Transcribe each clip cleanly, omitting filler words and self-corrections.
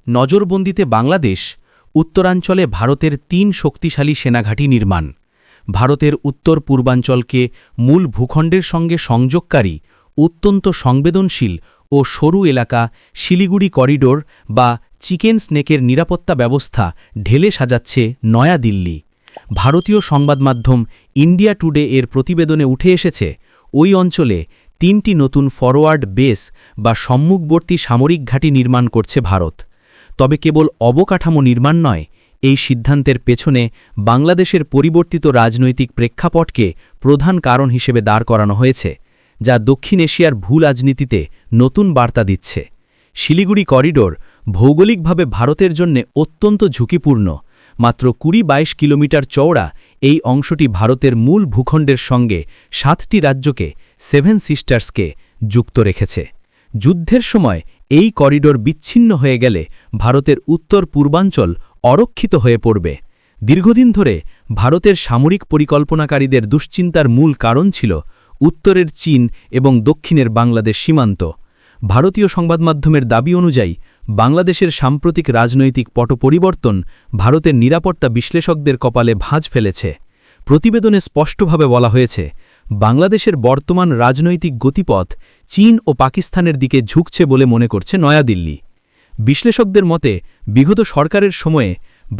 নজরবন্দিতে বাংলাদেশ, উত্তরাঞ্চলে ভারতের ৩ শক্তিশালী সেনাঘাঁটি নির্মাণ, ভারতের উত্তর পূর্বাঞ্চলকে মূল ভূখণ্ডের সঙ্গে সংযোগকারী অত্যন্ত সংবেদনশীল ও সরু এলাকা শিলিগুড়ি করিডোর বা চিকেন স্নেকের নিরাপত্তা ব্যবস্থা ঢেলে সাজাচ্ছে নয়াদিল্লি। ভারতীয় সংবাদমাধ্যম ইন্ডিয়া টুডে এর প্রতিবেদনে উঠে এসেছে, ওই অঞ্চলে ৩টি নতুন ফরওয়ার্ড বেস বা সম্মুখবর্তী সামরিক ঘাঁটি নির্মাণ করছে ভারত। তবে কেবল অবকাঠামো নির্মাণ নয়, এই সিদ্ধান্তের পেছনে বাংলাদেশের পরিবর্তিত রাজনৈতিক প্রেক্ষাপটকে প্রধান কারণ হিসেবে দাঁড় করানো হয়েছে, যা দক্ষিণ এশিয়ার ভূরাজনীতিতে নতুন বার্তা দিচ্ছে। শিলিগুড়ি করিডোর ভৌগোলিকভাবে ভারতের জন্য অত্যন্ত ঝুঁকিপূর্ণ। মাত্র ২০-২২ কিলোমিটার চওড়া এই অংশটি ভারতের মূল ভূখণ্ডের সঙ্গে ৭টি রাজ্যকে 7 সিস্টার্সকে যুক্ত রেখেছে। যুদ্ধের সময় এই করিডোর বিচ্ছিন্ন হয়ে গেলে ভারতের উত্তর পূর্বাঞ্চল অরক্ষিত হয়ে পড়বে। দীর্ঘদিন ধরে ভারতের সামরিক পরিকল্পনাকারীদের দুশ্চিন্তার মূল কারণ ছিল উত্তরের চীন এবং দক্ষিণের বাংলাদেশ সীমান্ত। ভারতীয় সংবাদমাধ্যমের দাবি অনুযায়ী বাংলাদেশের সাম্প্রতিক রাজনৈতিক পট পরিবর্তন ভারতের নিরাপত্তা বিশ্লেষকদের কপালে ভাঁজ ফেলেছে। প্রতিবেদনে স্পষ্টভাবে বলা হয়েছে, বাংলাদেশের বর্তমান রাজনৈতিক গতিপথ চীন ও পাকিস্তানের দিকে ঝুঁকছে বলে মনে করছে নয়াদিল্লি। বিশ্লেষকদের মতে, বিগত সরকারের সময়ে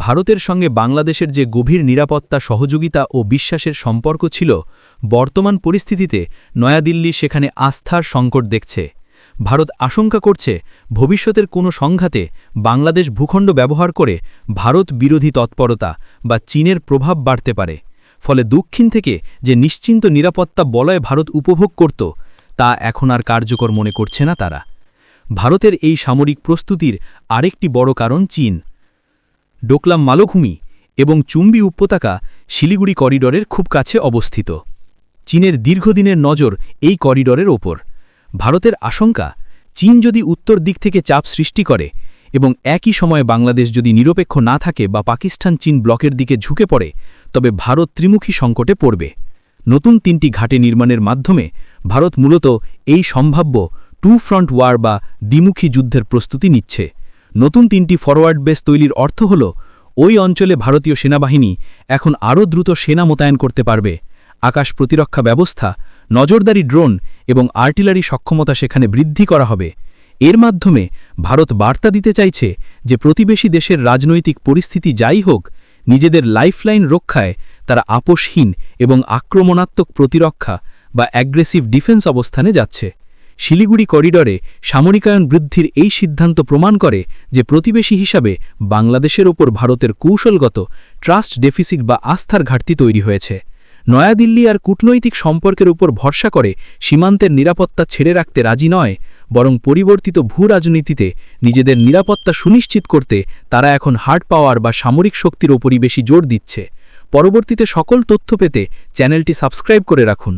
ভারতের সঙ্গে বাংলাদেশের যে গভীর নিরাপত্তা, সহযোগিতা ও বিশ্বাসের সম্পর্ক ছিল, বর্তমান পরিস্থিতিতে নয়াদিল্লি সেখানে আস্থার সংকট দেখছে। ভারত আশঙ্কা করছে, ভবিষ্যতের কোনো সংঘাতে বাংলাদেশ ভূখণ্ড ব্যবহার করে ভারত বিরোধী তৎপরতা বা চীনের প্রভাব বাড়তে পারে। ফলে দক্ষিণ থেকে যে নিশ্চিন্ত নিরাপত্তা বলয় ভারত উপভোগ করত, তা এখন আর কার্যকর মনে করছে না তারা। ভারতের এই সামরিক প্রস্তুতির আরেকটি বড় কারণ চীন। ডোকলাম মালভূমি এবং চুম্বি উপত্যকা শিলিগুড়ি করিডোরের খুব কাছে অবস্থিত। চীনের দীর্ঘদিনের নজর এই করিডোরের ওপর। ভারতের আশঙ্কা, চীন যদি উত্তর দিক থেকে চাপ সৃষ্টি করে এবং একই সময়ে বাংলাদেশ যদি নিরপেক্ষ না থাকে বা পাকিস্তান চীন ব্লকের দিকে ঝুঁকে পড়ে, তবে ভারত ত্রিমুখী সংকটে পড়বে। নতুন ৩টি ঘাঁটি নির্মাণের মাধ্যমে ভারত মূলত এই সম্ভাব্য টু ফ্রন্ট ওয়ার বা দ্বিমুখী যুদ্ধের প্রস্তুতি নিচ্ছে। নতুন ৩টি ফরওয়ার্ড বেস তৈরির অর্থ হল, ওই অঞ্চলে ভারতীয় সেনাবাহিনী এখন আরও দ্রুত সেনা মোতায়েন করতে পারবে। আকাশ প্রতিরক্ষা ব্যবস্থা, নজরদারি ড্রোন এবং আর্টিলারি সক্ষমতা সেখানে বৃদ্ধি করা হবে। এর মাধ্যমে ভারত বার্তা দিতে চাইছে যে প্রতিবেশী দেশের রাজনৈতিক পরিস্থিতি যাই হোক, নিজেদের লাইফলাইন রক্ষায় তারা আপোষহীন এবং আক্রমণাত্মক প্রতিরক্ষা বা অ্যাগ্রেসিভ ডিফেন্স অবস্থানে যাচ্ছে। শিলিগুড়ি করিডোরে সামরিকায়ন বৃদ্ধির এই সিদ্ধান্ত প্রমাণ করে যে প্রতিবেশী হিসাবে বাংলাদেশের ওপর ভারতের কৌশলগত ট্রাস্ট ডেফিসিট বা আস্থার ঘাটতি তৈরি হয়েছে। নয়াদিল্লি আর কূটনৈতিক সম্পর্কের উপর ভরসা করে সীমান্তের নিরাপত্তা ছেড়ে রাখতে রাজি নয়, বরং পরিবর্তিত ভূরাজনীতিতে নিজেদের নিরাপত্তা সুনিশ্চিত করতে তারা এখন হার্ড পাওয়ার বা সামরিক শক্তির ওপরই বেশি জোর দিচ্ছে। পরবর্তীতে সকল তথ্য পেতে চ্যানেলটি সাবস্ক্রাইব করে রাখুন।